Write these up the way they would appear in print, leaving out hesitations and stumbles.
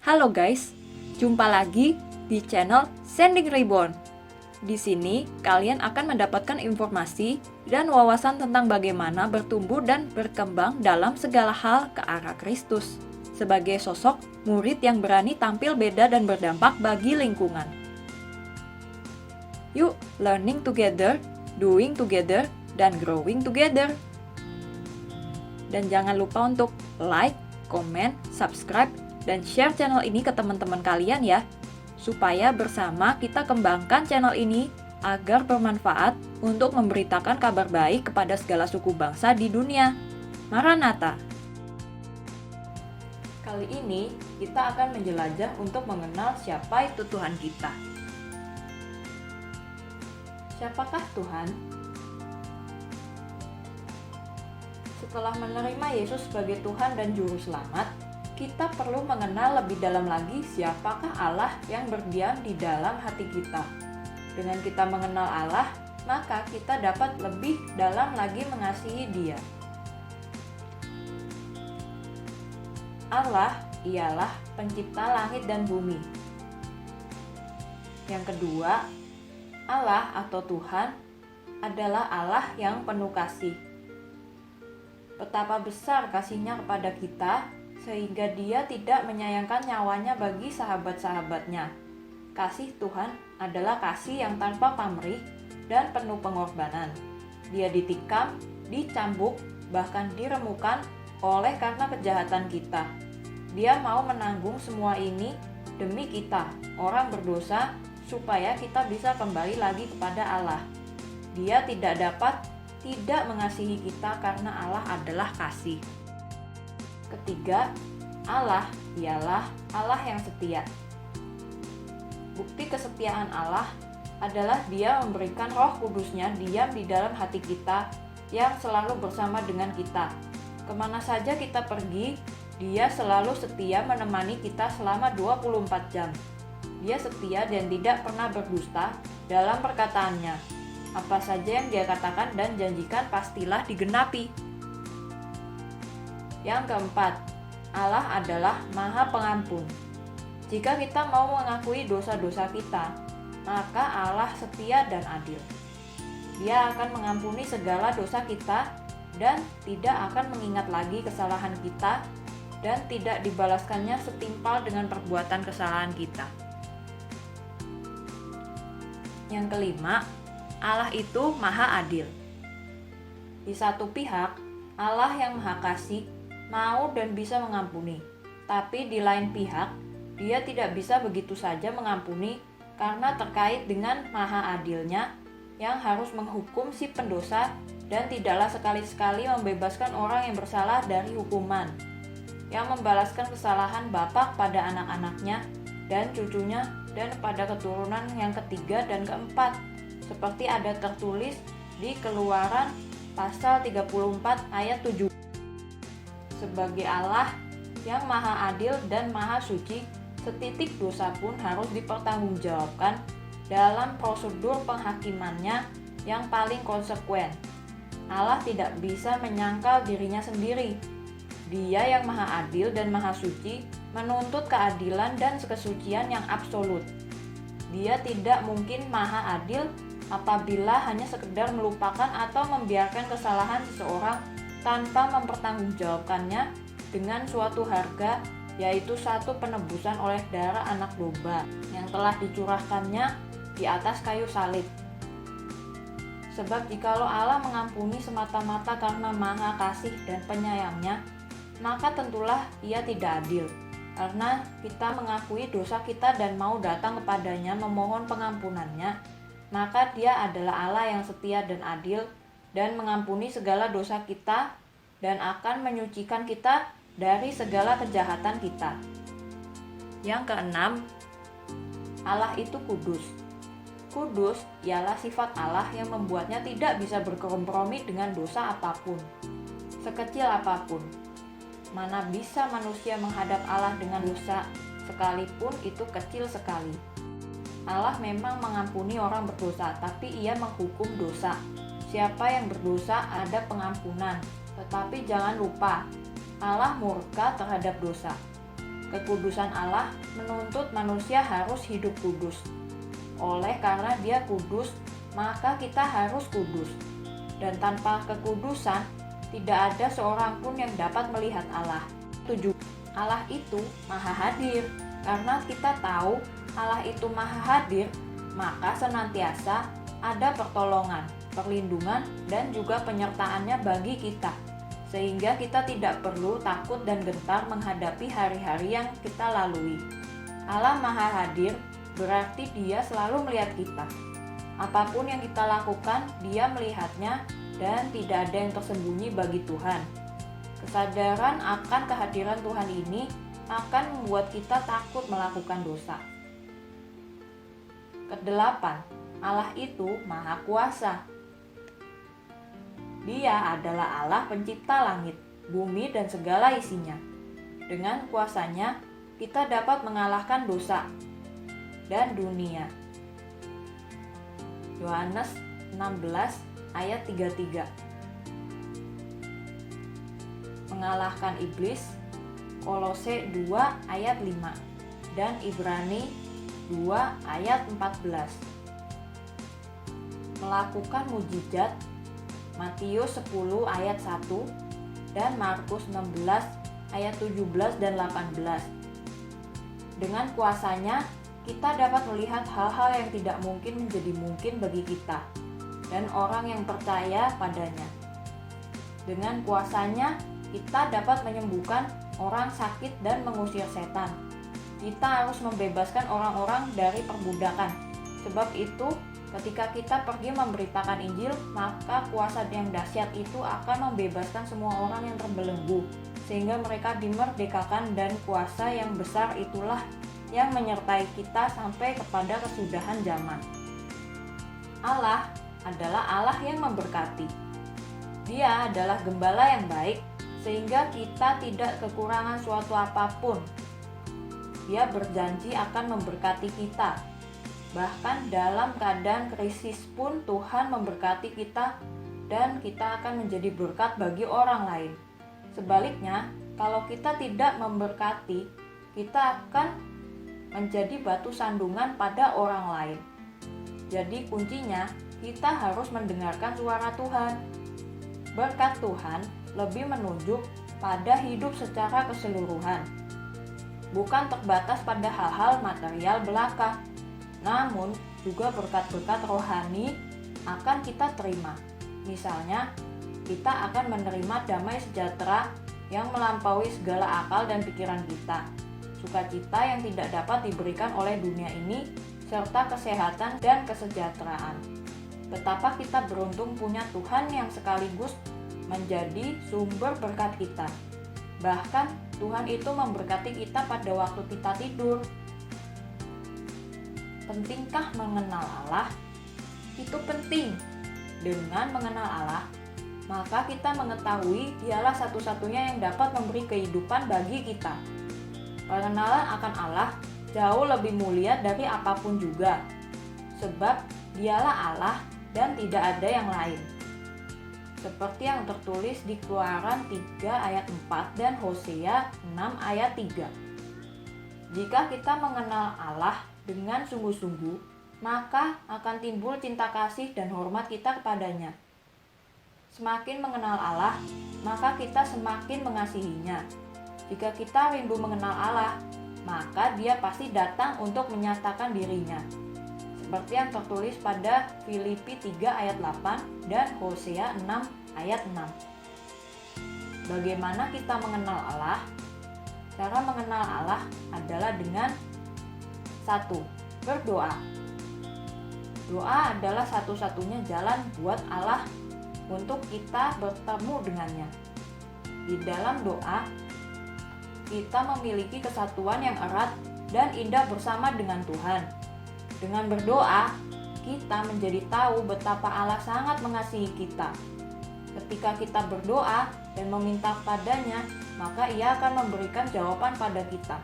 Halo guys, jumpa lagi di channel Sending Reborn. Di sini kalian akan mendapatkan informasi dan wawasan tentang bagaimana bertumbuh dan berkembang dalam segala hal ke arah Kristus sebagai sosok murid yang berani tampil beda dan berdampak bagi lingkungan. Yuk, learning together, doing together, dan growing together. Dan jangan lupa untuk like, comment, subscribe, dan share channel ini ke teman-teman kalian ya, supaya bersama kita kembangkan channel ini agar bermanfaat untuk memberitakan kabar baik kepada segala suku bangsa di dunia. Maranatha! Kali ini kita akan menjelajah untuk mengenal siapa itu Tuhan kita. Siapakah Tuhan? Setelah menerima Yesus sebagai Tuhan dan Juru Selamat, kita perlu mengenal lebih dalam lagi siapakah Allah yang berdiam di dalam hati kita. Dengan kita mengenal Allah, maka kita dapat lebih dalam lagi mengasihi Dia. Allah ialah pencipta langit dan bumi. Yang kedua, Allah atau Tuhan adalah Allah yang penuh kasih. Betapa besar kasih-Nya kepada kita, sehingga Dia tidak menyayangkan nyawanya bagi sahabat-sahabatnya. Kasih Tuhan adalah kasih yang tanpa pamrih dan penuh pengorbanan. Dia ditikam, dicambuk, bahkan diremukan oleh karena kejahatan kita. Dia mau menanggung semua ini demi kita, orang berdosa, supaya kita bisa kembali lagi kepada Allah. Dia tidak dapat tidak mengasihi kita karena Allah adalah kasih. Ketiga, Allah ialah Allah yang setia. Bukti kesetiaan Allah adalah Dia memberikan Roh Kudus-Nya diam di dalam hati kita yang selalu bersama dengan kita. Kemana saja kita pergi, Dia selalu setia menemani kita selama 24 jam. Dia setia dan tidak pernah berdusta dalam perkataannya. Apa saja yang Dia katakan dan janjikan pastilah digenapi. Yang keempat, Allah adalah Maha Pengampun. Jika kita mau mengakui dosa-dosa kita, maka Allah setia dan adil. Dia akan mengampuni segala dosa kita dan tidak akan mengingat lagi kesalahan kita dan tidak dibalaskannya setimpal dengan perbuatan kesalahan kita. Yang kelima, Allah itu Maha Adil. Di satu pihak, Allah yang Maha Kasih mau dan bisa mengampuni, tapi di lain pihak, Dia tidak bisa begitu saja mengampuni karena terkait dengan Maha Adilnya yang harus menghukum si pendosa dan tidaklah sekali-sekali membebaskan orang yang bersalah dari hukuman, yang membalaskan kesalahan bapa pada anak-anaknya dan cucunya dan pada keturunan yang ketiga dan keempat, seperti ada tertulis di Keluaran pasal 34 ayat 7. Sebagai Allah yang Maha Adil dan Maha Suci, setitik dosa pun harus dipertanggungjawabkan dalam prosedur penghakimannya yang paling konsekuen. Allah tidak bisa menyangkal dirinya sendiri. Dia yang Maha Adil dan Maha Suci menuntut keadilan dan kesucian yang absolut. Dia tidak mungkin Maha Adil apabila hanya sekedar melupakan atau membiarkan kesalahan seseorang tanpa mempertanggungjawabkannya dengan suatu harga, yaitu satu penebusan oleh darah anak domba yang telah dicurahkannya di atas kayu salib. Sebab jikalau Allah mengampuni semata-mata karena Maha Kasih dan Penyayangnya, maka tentulah Ia tidak adil, karena kita mengakui dosa kita dan mau datang kepadanya memohon pengampunannya, maka Dia adalah Allah yang setia dan adil dan mengampuni segala dosa kita dan akan menyucikan kita dari segala kejahatan kita. Yang keenam, Allah itu kudus. Kudus ialah sifat Allah yang membuatnya tidak bisa berkompromi dengan dosa apapun, sekecil apapun. Mana bisa manusia menghadap Allah dengan dosa, sekalipun itu kecil sekali. Allah memang mengampuni orang berdosa, tapi Ia menghukum dosa. Siapa yang berdosa ada pengampunan, tetapi jangan lupa, Allah murka terhadap dosa. Kekudusan Allah menuntut manusia harus hidup kudus. Oleh karena Dia kudus, maka kita harus kudus. Dan tanpa kekudusan, tidak ada seorang pun yang dapat melihat Allah. 7. Allah itu maha hadir. Karena kita tahu Allah itu maha hadir, maka senantiasa ada pertolongan, perlindungan, dan juga penyertaannya bagi kita. Sehingga kita tidak perlu takut dan gentar menghadapi hari-hari yang kita lalui. Allah maha hadir berarti Dia selalu melihat kita. Apapun yang kita lakukan, Dia melihatnya dan tidak ada yang tersembunyi bagi Tuhan. Kesadaran akan kehadiran Tuhan ini akan membuat kita takut melakukan dosa. Kedelapan, Allah itu maha kuasa. Dia adalah Allah pencipta langit, bumi, dan segala isinya. Dengan kuasanya, kita dapat mengalahkan dosa dan dunia. Yohanes 16 ayat 33. Mengalahkan iblis, Kolose 2 ayat 5 dan Ibrani 2 ayat 14. Melakukan mujizat, Matius 10 ayat 1 dan Markus 16 ayat 17 dan 18. Dengan kuasanya, kita dapat melihat hal-hal yang tidak mungkin menjadi mungkin bagi kita dan orang yang percaya padanya. Dengan kuasanya, kita dapat menyembuhkan orang sakit dan mengusir setan. Kita harus membebaskan orang-orang dari perbudakan. Sebab itu, ketika kita pergi memberitakan Injil, maka kuasa yang dahsyat itu akan membebaskan semua orang yang terbelenggu, sehingga mereka dimerdekakan, dan kuasa yang besar itulah yang menyertai kita sampai kepada kesudahan zaman. Allah adalah Allah yang memberkati. Dia adalah gembala yang baik, sehingga kita tidak kekurangan suatu apapun. Dia berjanji akan memberkati kita. Bahkan dalam keadaan krisis pun Tuhan memberkati kita dan kita akan menjadi berkat bagi orang lain. Sebaliknya, kalau kita tidak memberkati, kita akan menjadi batu sandungan pada orang lain. Jadi kuncinya, kita harus mendengarkan suara Tuhan. Berkat Tuhan lebih menunjuk pada hidup secara keseluruhan, bukan terbatas pada hal-hal material belaka. Namun, juga berkat-berkat rohani akan kita terima. Misalnya, kita akan menerima damai sejahtera yang melampaui segala akal dan pikiran kita, sukacita yang tidak dapat diberikan oleh dunia ini, serta kesehatan dan kesejahteraan. Betapa kita beruntung punya Tuhan yang sekaligus menjadi sumber berkat kita. Bahkan, Tuhan itu memberkati kita pada waktu kita tidur. Pentingkah mengenal Allah? Itu penting. Dengan mengenal Allah, maka kita mengetahui Dialah satu-satunya yang dapat memberi kehidupan bagi kita. Pengenalan akan Allah jauh lebih mulia dari apapun juga, sebab Dialah Allah dan tidak ada yang lain. Seperti yang tertulis di Keluaran 3 ayat 4 dan Hosea 6 ayat 3. Jika kita mengenal Allah dengan sungguh-sungguh, maka akan timbul cinta kasih dan hormat kita kepadanya. Semakin mengenal Allah, maka kita semakin mengasihinya. Jika kita rindu mengenal Allah, maka Dia pasti datang untuk menyatakan dirinya. Seperti yang tertulis pada Filipi 3 ayat 8 dan Hosea 6 ayat 6. Bagaimana kita mengenal Allah? Cara mengenal Allah adalah dengan 1. Berdoa. Doa adalah satu-satunya jalan buat Allah untuk kita bertemu dengannya. Di dalam doa, kita memiliki kesatuan yang erat dan indah bersama dengan Tuhan. Dengan berdoa, kita menjadi tahu betapa Allah sangat mengasihi kita. Ketika kita berdoa dan meminta padanya, maka Ia akan memberikan jawaban pada kita.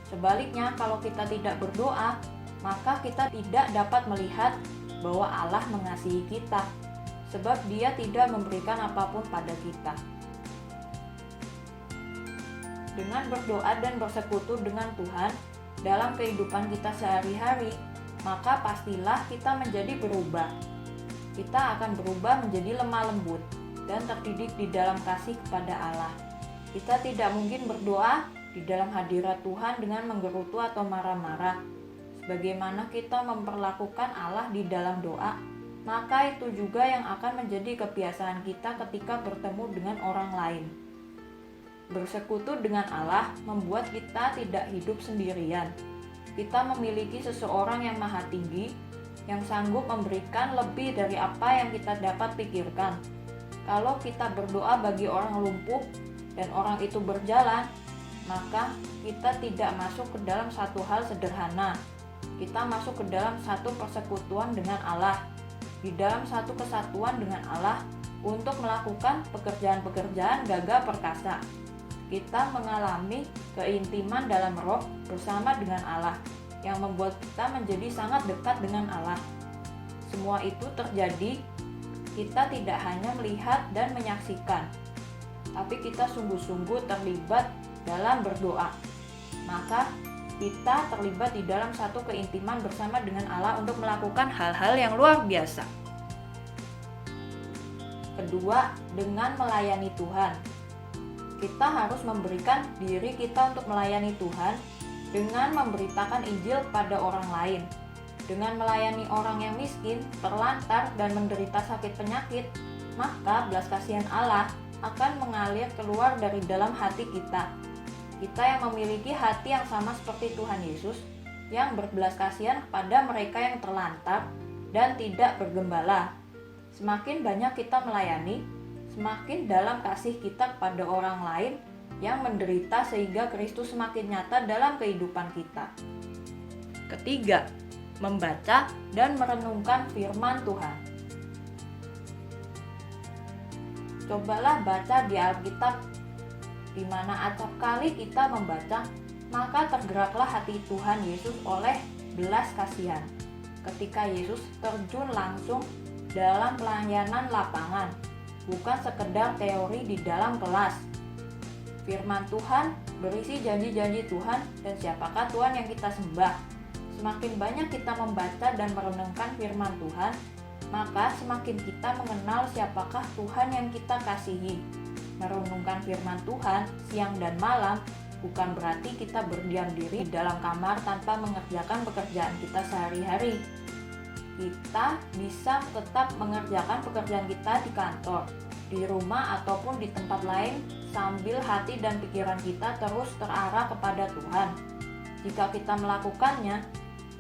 Sebaliknya, kalau kita tidak berdoa, maka kita tidak dapat melihat bahwa Allah mengasihi kita, sebab Dia tidak memberikan apapun pada kita. dengan berdoa dan bersekutu dengan Tuhan dalam kehidupan kita sehari-hari, maka pastilah kita menjadi berubah. Kita akan berubah menjadi lemah lembut dan terdidik di dalam kasih kepada Allah. Kita tidak mungkin berdoa di dalam hadirat Tuhan dengan menggerutu atau marah-marah. Sebagaimana kita memperlakukan Allah di dalam doa, maka itu juga yang akan menjadi kebiasaan kita ketika bertemu dengan orang lain. Bersekutu dengan Allah membuat kita tidak hidup sendirian. Kita memiliki seseorang yang maha tinggi, yang sanggup memberikan lebih dari apa yang kita dapat pikirkan. Kalau kita berdoa bagi orang lumpuh dan orang itu berjalan, maka kita tidak masuk ke dalam satu hal sederhana. Kita masuk ke dalam satu persekutuan dengan Allah, di dalam satu kesatuan dengan Allah untuk melakukan pekerjaan-pekerjaan gagah perkasa. Kita mengalami keintiman dalam roh bersama dengan Allah yang membuat kita menjadi sangat dekat dengan Allah. Semua itu terjadi, kita tidak hanya melihat dan menyaksikan, tapi kita sungguh-sungguh terlibat dalam berdoa. Maka kita terlibat di dalam satu keintiman bersama dengan Allah untuk melakukan hal-hal yang luar biasa. Kedua, dengan melayani Tuhan. Kita harus memberikan diri kita untuk melayani Tuhan dengan memberitakan Injil kepada orang lain. Dengan melayani orang yang miskin, terlantar, dan menderita sakit penyakit, maka belas kasihan Allah akan mengalir keluar dari dalam hati kita. Kita yang memiliki hati yang sama seperti Tuhan Yesus, yang berbelas kasihan kepada mereka yang terlantar dan tidak bergembala. Semakin banyak kita melayani, semakin dalam kasih kita kepada orang lain yang menderita sehingga Kristus semakin nyata dalam kehidupan kita. Ketiga, membaca dan merenungkan firman Tuhan. Cobalah baca di Alkitab, di mana acap kali kita membaca, maka tergeraklah hati Tuhan Yesus oleh belas kasihan. Ketika Yesus terjun langsung dalam pelayanan lapangan, bukan sekedar teori di dalam kelas. Firman Tuhan berisi janji-janji Tuhan dan siapakah Tuhan yang kita sembah. Semakin banyak kita membaca dan merenungkan firman Tuhan, maka semakin kita mengenal siapakah Tuhan yang kita kasihi. Merenungkan firman Tuhan siang dan malam bukan berarti kita berdiam diri di dalam kamar tanpa mengerjakan pekerjaan kita sehari-hari. Kita bisa tetap mengerjakan pekerjaan kita di kantor, di rumah, ataupun di tempat lain sambil hati dan pikiran kita terus terarah kepada Tuhan. Jika kita melakukannya,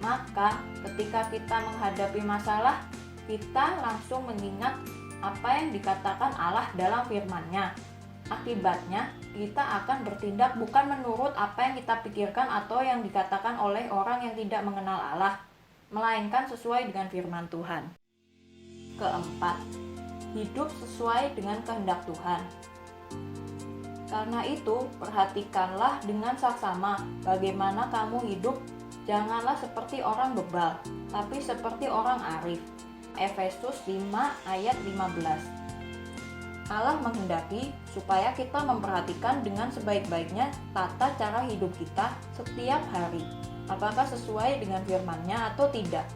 maka ketika kita menghadapi masalah, kita langsung mengingat apa yang dikatakan Allah dalam firman-Nya. Akibatnya, kita akan bertindak bukan menurut apa yang kita pikirkan atau yang dikatakan oleh orang yang tidak mengenal Allah, melainkan sesuai dengan firman Tuhan. Keempat, hidup sesuai dengan kehendak Tuhan. Karena itu, perhatikanlah dengan saksama bagaimana kamu hidup. Janganlah seperti orang bebal, tapi seperti orang arif. Efesus 5 ayat 15. Allah menghendaki supaya kita memperhatikan dengan sebaik-baiknya tata cara hidup kita setiap hari. Apakah sesuai dengan firman-Nya atau tidak?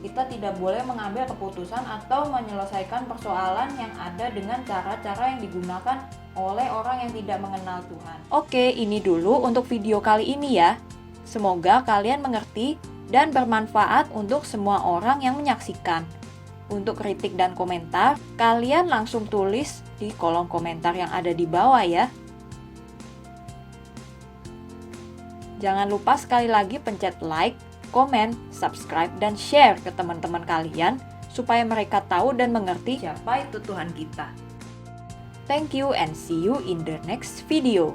Kita tidak boleh mengambil keputusan atau menyelesaikan persoalan yang ada dengan cara-cara yang digunakan oleh orang yang tidak mengenal Tuhan. Oke, ini dulu untuk video kali ini ya. Semoga kalian mengerti dan bermanfaat untuk semua orang yang menyaksikan. Untuk kritik dan komentar, kalian langsung tulis di kolom komentar yang ada di bawah ya. Jangan lupa sekali lagi pencet like, komen, subscribe, dan share ke teman-teman kalian supaya mereka tahu dan mengerti siapa itu Tuhan kita. Thank you and see you in the next video.